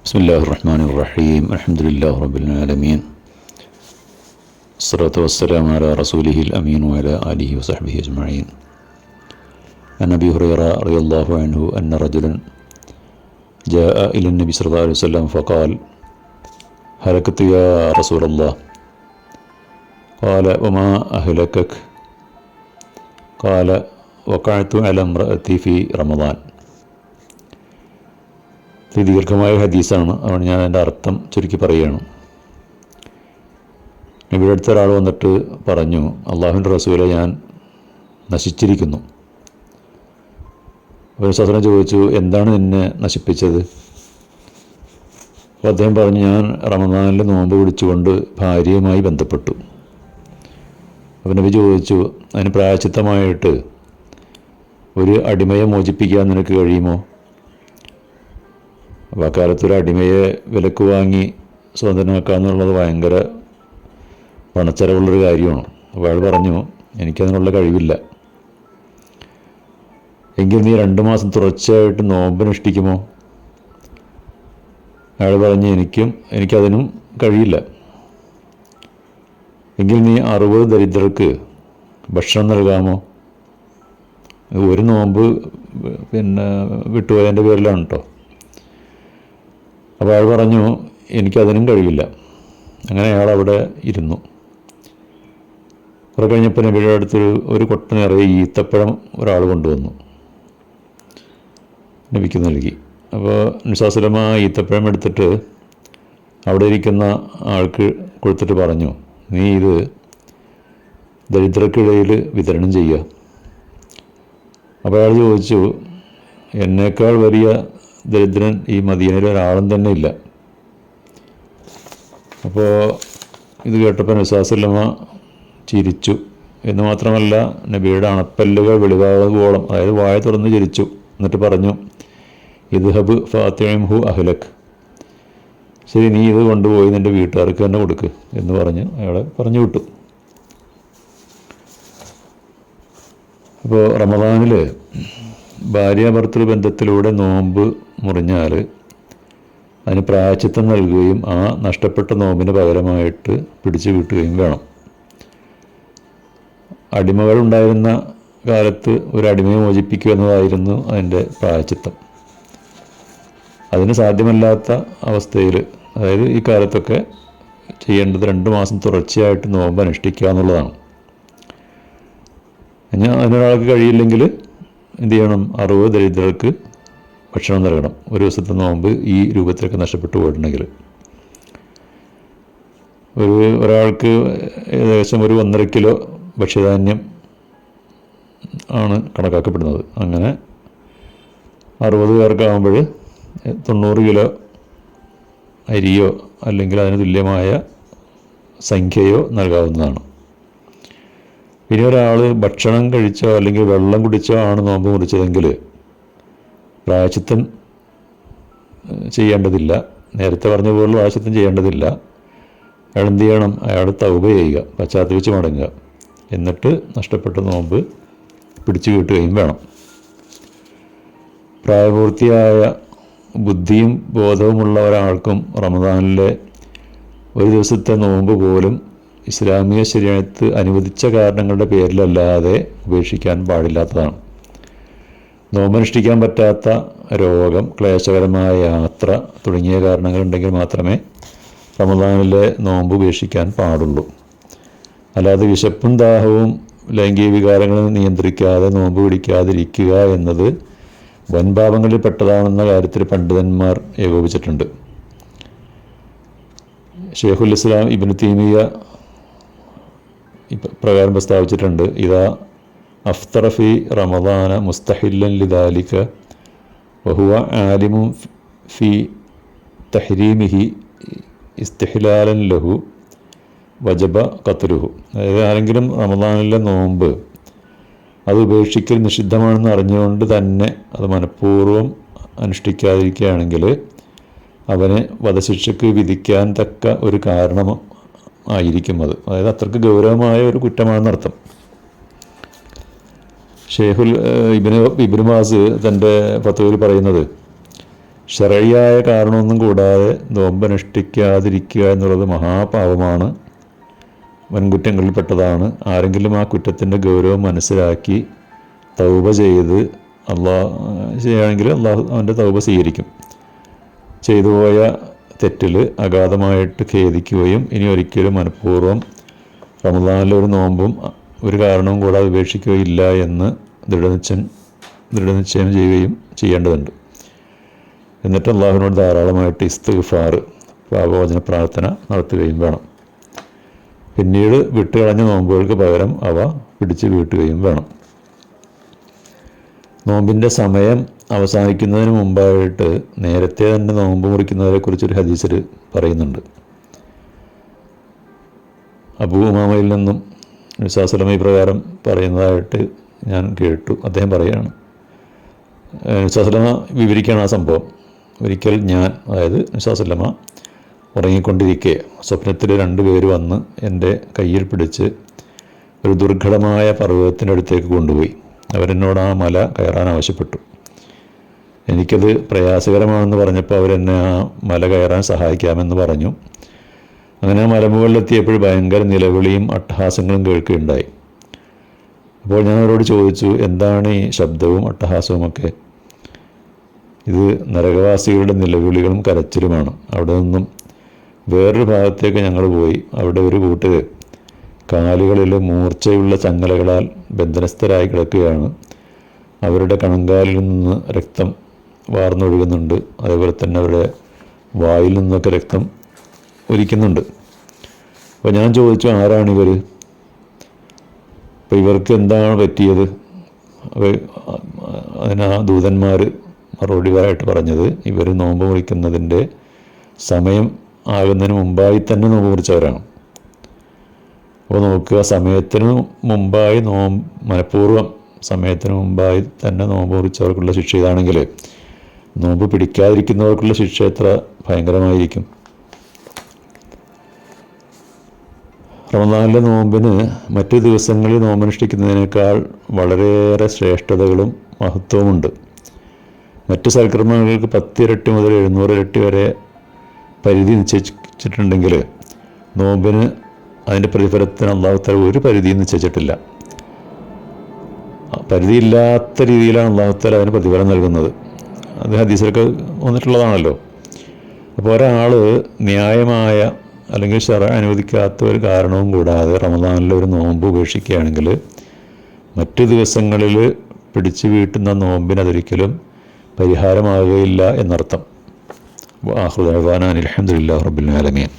بسم الله الرحمن الرحيم الحمد لله رب العالمين الصلاة والسلام على رسوله الأمين وعلى آله وصحبه أجمعين. عن أبي هريرة رضي الله عنه أن رجلا جاء إلى النبي صلى الله عليه وسلم فقال: هلكت يا رسول الله. قال: وما أهلكك؟ قال: وقعت على امرأتي في رمضان. ഇത് ദീർഘമായ ഹദീസാണ്, അതുകൊണ്ട് ഞാൻ അതിൻ്റെ അർത്ഥം ചുരുക്കി പറയുകയാണ്. നബിയുടെ അടുത്ത ഒരാൾ വന്നിട്ട് പറഞ്ഞു: അള്ളാഹുവിൻ്റെ റസൂലെ, ഞാൻ നശിച്ചിരിക്കുന്നു. അപ്പോൾ സഹോദരൻ ചോദിച്ചു: എന്താണ് നിന്നെ നശിപ്പിച്ചത്? അപ്പോൾ അദ്ദേഹം പറഞ്ഞു: ഞാൻ റമദാനിൽ നോമ്പ് പിടിച്ചുകൊണ്ട് ഭാര്യയുമായി ബന്ധപ്പെട്ടു. അപ്പോൾ നബി ചോദിച്ചു: അതിന് പ്രായശ്ചിത്തമായിട്ട് ഒരു അടിമയെ മോചിപ്പിക്കാൻ നിനക്ക് കഴിയുമോ? അപ്പോൾ അക്കാലത്ത് ഒരു അടിമയെ വിലക്ക് വാങ്ങി സ്വതന്ത്രനാക്കുക എന്നുള്ളത് ഭയങ്കര പണച്ചെലവുള്ളൊരു കാര്യമാണ്. അപ്പോൾ അയാൾ പറഞ്ഞു: എനിക്കതിനുള്ള കഴിവില്ല. എങ്കിൽ നീ 2 മാസം തുടർച്ചയായിട്ട് നോമ്പനുഷ്ഠിക്കുമോ? അയാൾ പറഞ്ഞു: എനിക്കതിനും കഴിയില്ല. എങ്കിൽ നീ 60 ദരിദ്രർക്ക് ഭക്ഷണം നൽകാമോ? ഒരു നോമ്പ് വിട്ടുപോയതിൻ്റെ പേരിലാണ് കേട്ടോ. അപ്പോൾ അയാൾ പറഞ്ഞു: എനിക്കതിനും കഴിയില്ല. അങ്ങനെ അയാൾ അവിടെ ഇരുന്നു. കുറെ കഴിഞ്ഞപ്പോൾ നബിയുടെ അടുത്തൊരു ഒരു കൊട്ട നിറയെ ഈത്തപ്പഴം ഒരാൾ കൊണ്ടുവന്നു, നബിക്ക് നൽകി. അപ്പോൾ നബി ആ ഈത്തപ്പഴം എടുത്തിട്ട് അവിടെ ഇരിക്കുന്ന ആൾക്ക് കൊടുത്തിട്ട് പറഞ്ഞു: നീ ഇത് ദരിദ്രർക്കിടയിൽ വിതരണം ചെയ്യുക. അപ്പോൾ അയാൾ ചോദിച്ചു: എന്നേക്കാൾ വലിയ ദരിദ്രൻ ഈ മദീനയിൽ ഒരാളും തന്നെ ഇല്ല. അപ്പോൾ ഇത് കേട്ടപ്പോൾ നബി ചിരിച്ചു. എന്ന് മാത്രമല്ല, നബിയുടെ അണപ്പല്ലുകൾ വെളിവാകുവോളം, അതായത് വായ തുറന്ന് ചിരിച്ചു. എന്നിട്ട് പറഞ്ഞു: ഇദ്ഹബ് ഫാത്തിഇംഹു അഹ്ലക്. ശരി, നീ ഇത് കൊണ്ടുപോയി നിൻ്റെ വീട്ടുകാർക്ക് തന്നെ കൊടുക്ക് എന്ന് പറഞ്ഞ് അയാളെ പറഞ്ഞു വിട്ടു. അപ്പോൾ റമദാനിൽ ഭാര്യാഭർത്തൃ ബന്ധത്തിലൂടെ നോമ്പ് മുറിഞ്ഞാൽ അതിന് പ്രായശ്ചിത്തം നൽകുകയും ആ നഷ്ടപ്പെട്ട നോമ്പിന് പകരമായിട്ട് പിടിച്ചു വീട്ടുകയും വേണം. അടിമകൾ ഉണ്ടായിരുന്ന കാലത്ത് ഒരു അടിമയെ മോചിപ്പിക്കുക എന്നതായിരുന്നു അതിൻ്റെ പ്രായശ്ചിത്തം. അതിന് സാധ്യമല്ലാത്ത അവസ്ഥയിൽ, അതായത് ഈ കാലത്തൊക്കെ ചെയ്യേണ്ടത് 2 മാസം തുടർച്ചയായിട്ട് നോമ്പ് അനുഷ്ഠിക്കുക എന്നുള്ളതാണ്. അതിനൊരാൾക്ക് കഴിയില്ലെങ്കിൽ എന്ത് ചെയ്യണം? 60 ദരിദ്രർക്ക് ഭക്ഷണം നൽകണം. ഒരു ദിവസത്തെ നോമ്പ് ഈ രൂപത്തിലൊക്കെ നഷ്ടപ്പെട്ടു പോയിട്ടുണ്ടെങ്കിൽ ഒരാൾക്ക് ഏകദേശം ഒരു 1.5 കിലോ ഭക്ഷ്യധാന്യം ആണ് കണക്കാക്കപ്പെടുന്നത്. അങ്ങനെ 60 പേർക്കാകുമ്പോൾ 90 കിലോ അരിയോ അല്ലെങ്കിൽ അതിന് തുല്യമായ സംഖ്യയോ നൽകാവുന്നതാണ്. ഇനി ഒരാൾ ഭക്ഷണം കഴിച്ചോ അല്ലെങ്കിൽ വെള്ളം കുടിച്ചോ ആണ് നോമ്പ് മുറിച്ചതെങ്കിൽ പ്രായശ്ചിത്തം ചെയ്യേണ്ടതില്ല. നേരത്തെ പറഞ്ഞ പോലുള്ള പ്രായശ്ചിത്തം ചെയ്യേണ്ടതില്ല. അയാൾ എന്ത് ചെയ്യണം? അയാൾ തൗബ ചെയ്യുക, പശ്ചാത്തപിച്ച് മടങ്ങുക. എന്നിട്ട് നഷ്ടപ്പെട്ട നോമ്പ് പിടിച്ചു കിട്ടുകയും വേണം. പ്രായപൂർത്തിയായ ബുദ്ധിയും ബോധവുമുള്ള ഒരാൾക്കും റമദാനിലെ ഒരു ദിവസത്തെ നോമ്പ് പോലും ഇസ്ലാമിക ശരീഅത്ത് അനുവദിച്ച കാരണങ്ങളുടെ പേരിലല്ലാതെ ഉപേക്ഷിക്കാൻ പാടില്ലാത്തതാണ്. നോമ്പനുഷ്ഠിക്കാൻ പറ്റാത്ത രോഗം, ക്ലേശകരമായ യാത്ര തുടങ്ങിയ കാരണങ്ങളുണ്ടെങ്കിൽ മാത്രമേ റമദാനിലെ നോമ്പ് ഉപേക്ഷിക്കാൻ പാടുള്ളൂ. അല്ലാതെ വിശപ്പും ദാഹവും ലൈംഗിക വികാരങ്ങളും നിയന്ത്രിക്കാതെ നോമ്പ് പിടിക്കാതിരിക്കുക എന്നത് വൻപാപങ്ങളിൽ പെട്ടതാണെന്ന കാര്യത്തിൽ പണ്ഡിതന്മാർ ഏകോപിച്ചിട്ടുണ്ട്. ഷെയ്ഖുൽ ഇസ്ലാം ഇബ്നു തൈമിയ്യ പ്രകാരം പ്രസ്താവിച്ചിട്ടുണ്ട്: ഇതാ അഫ്തറ ഫി റമദാന മുസ്തഹില്ലൻ ലിദാലിക വഹുവ ആലിമുൻ ഫി തഹ്രീമിഹി ഇസ്തിഹ്ലാലൻ ലഹു വജബ ഖത്ലുഹു. അതായത് ആരെങ്കിലും റമദാനിലെ നോമ്പ് അത് ഉപേക്ഷിക്കൽ നിഷിദ്ധമാണെന്ന് അറിഞ്ഞുകൊണ്ട് തന്നെ അത് മനഃപൂർവ്വം അനുഷ്ഠിക്കാതിരിക്കുകയാണെങ്കിൽ അവനെ വധശിക്ഷയ്ക്ക് വിധിക്കാൻ തക്ക ഒരു കാരണം ആയിരിക്കും അത്. അതായത് അത്രയ്ക്ക് ഗൗരവമായ ഒരു കുറ്റമാണെന്നർത്ഥം. ഷെയ്ഖുൽ ഇബ്നു ബാസ് തൻ്റെ ഫത്വയിൽ പറയുന്നത്: ശരഴിയായ കാരണമൊന്നും കൂടാതെ നോമ്പനുഷ്ഠിക്കാതിരിക്കുക എന്നുള്ളത് മഹാപാപമാണ്, വൻകുറ്റങ്ങളിൽപ്പെട്ടതാണ്. ആരെങ്കിലും ആ കുറ്റത്തിൻ്റെ ഗൗരവം മനസ്സിലാക്കി തൗബ ചെയ്ത് ചെയ്യുകയാണെങ്കിൽ അള്ളാഹു അവൻ്റെ തൗബ സ്വീകരിക്കും. ചെയ്തു പോയ തെറ്റിൽ അഗാധമായിട്ട് ഖേദിക്കുകയും ഇനി ഒരിക്കലും മനഃപൂർവ്വം റമദാനിലെ ഒരു നോമ്പും ഒരു കാരണവും കൂടാതെ ഉപേക്ഷിക്കുകയില്ല എന്ന് ദൃഢനിശ്ചയം ചെയ്യുകയും ചെയ്യേണ്ടതുണ്ട്. എന്നിട്ട് അള്ളാഹുവിനോട് ധാരാളമായിട്ട് ഇസ്തിഗ്ഫാർ, പാപമോചന പ്രാർത്ഥന നടത്തുകയും വേണം. പിന്നീട് വിട്ടുകളഞ്ഞ നോമ്പുകൾക്ക് പകരം അവ പിടിച്ച് വീട്ടുകയും വേണം. നോമ്പിൻ്റെ സമയം അവസാനിക്കുന്നതിന് മുമ്പായിട്ട് നേരത്തെ തന്നെ നോമ്പ് മുറിക്കുന്നതിനെക്കുറിച്ചൊരു ഹദീസിൽ പറയുന്നുണ്ട്. അബൂ ഉമാമയിൽ നിന്നും നബി സ്വല്ലല്ലാഹു പ്രകാരം പറയുന്നതായിട്ട് ഞാൻ കേട്ടു. അദ്ദേഹം പറയുകയാണ്, നബി സ്വല്ലല്ലാഹു വിവരിക്കുകയാണ് ആ സംഭവം. ഒരിക്കൽ ഞാൻ, അതായത് നബി സ്വല്ലല്ലാഹു ഉറങ്ങിക്കൊണ്ടിരിക്കെ സ്വപ്നത്തിൽ 2 പേര് വന്ന് എൻ്റെ കയ്യിൽ പിടിച്ച് ഒരു ദുർഘടമായ പർവ്വതത്തിൻ്റെ അടുത്തേക്ക് കൊണ്ടുപോയി. അവരെന്നോട് ആ മല കയറാൻ ആവശ്യപ്പെട്ടു. എനിക്കത് പ്രയാസകരമാണെന്ന് പറഞ്ഞപ്പോൾ അവരെന്നെ ആ മല കയറാൻ സഹായിക്കാമെന്ന് പറഞ്ഞു. അങ്ങനെ ആ മലമുകളിലെത്തിയപ്പോൾ ഭയങ്കര നിലവിളിയും അട്ടഹാസങ്ങളും കേൾക്കുകയുണ്ടായി. അപ്പോൾ ഞാൻ അവരോട് ചോദിച്ചു, എന്താണ് ഈ ശബ്ദവും അട്ടഹാസവുമൊക്കെ? ഇത് നരകവാസികളുടെ നിലവിളികളും കരച്ചിലുമാണ്. അവിടെ നിന്നും വേറൊരു ഭാഗത്തേക്ക് ഞങ്ങൾ പോയി. അവിടെ ഒരു കൂട്ടർ കാലുകളിൽ മൂർച്ചയുള്ള ചങ്ങലകളാൽ ബന്ധനസ്ഥരായി കിടക്കുകയാണ്. അവരുടെ കണങ്കാലിൽ നിന്ന് രക്തം വാർന്നൊഴുകുന്നുണ്ട്. അതേപോലെ തന്നെ അവരുടെ വായിൽ നിന്നൊക്കെ രക്തം ഒലിക്കുന്നുണ്ട്. അപ്പോൾ ഞാൻ ചോദിച്ചു, ആരാണിവർ? അപ്പോൾ ഇവർക്ക് എന്താണ് പറ്റിയത്? അതിന് ആ ദൂതന്മാർ മറുപടിയായിട്ട് പറഞ്ഞത്, ഇവർ നോമ്പ് മുറിക്കുന്നതിൻ്റെ സമയം ആകുന്നതിന് മുമ്പായി തന്നെ നോമ്പ് മുറിച്ചവരാണ്. അപ്പോൾ നോക്കുക, സമയത്തിന് മുമ്പായി മനഃപൂർവ്വം സമയത്തിന് മുമ്പായി തന്നെ നോമ്പ് മുറിച്ചവർക്കുള്ള ശിക്ഷ ഇതാണെങ്കിൽ നോമ്പ് പിടിക്കാതിരിക്കുന്നവർക്കുള്ള ശിക്ഷ എത്ര ഭയങ്കരമായിരിക്കും. റമദാനിലെ നോമ്പിന് മറ്റു ദിവസങ്ങളിൽ നോമ്പനുഷ്ഠിക്കുന്നതിനേക്കാൾ വളരെയേറെ ശ്രേഷ്ഠതകളും മഹത്വവുമുണ്ട്. മറ്റ് സൽക്കർമ്മങ്ങൾക്ക് 10 ഇരട്ടി മുതൽ 700 ഇരട്ടി വരെ പരിധി നിശ്ചയിച്ചിട്ടുണ്ടെങ്കിൽ നോമ്പിന് അതിൻ്റെ പ്രതിഫലത്തിന് അല്ലാഹു തആല ഒരു പരിധിയും നിശ്ചയിച്ചിട്ടില്ല. പരിധിയില്ലാത്ത രീതിയിലാണ് അല്ലാഹു തആല അതിന് പ്രതിഫലം നൽകുന്നത്. അത് ഹദീസിലൊക്കെ വന്നിട്ടുള്ളതാണല്ലോ. അപ്പോൾ ഒരാൾ ന്യായമായ അല്ലെങ്കിൽ ശറഅ അനുവദിക്കാത്ത ഒരു കാരണവും കൂടാതെ റമദാനിലെ ഒരു നോമ്പ് ഉപേക്ഷിക്കുകയാണെങ്കിൽ മറ്റു ദിവസങ്ങളിൽ പിടിച്ചു വീട്ടുന്ന നോമ്പിന് അതൊരിക്കലും പരിഹാരമാകുകയില്ല എന്നർത്ഥം. ആഖിറു ദഅ്വാനാ അൽഹംദുലില്ലാഹി റബ്ബിൽ ആലമീൻ.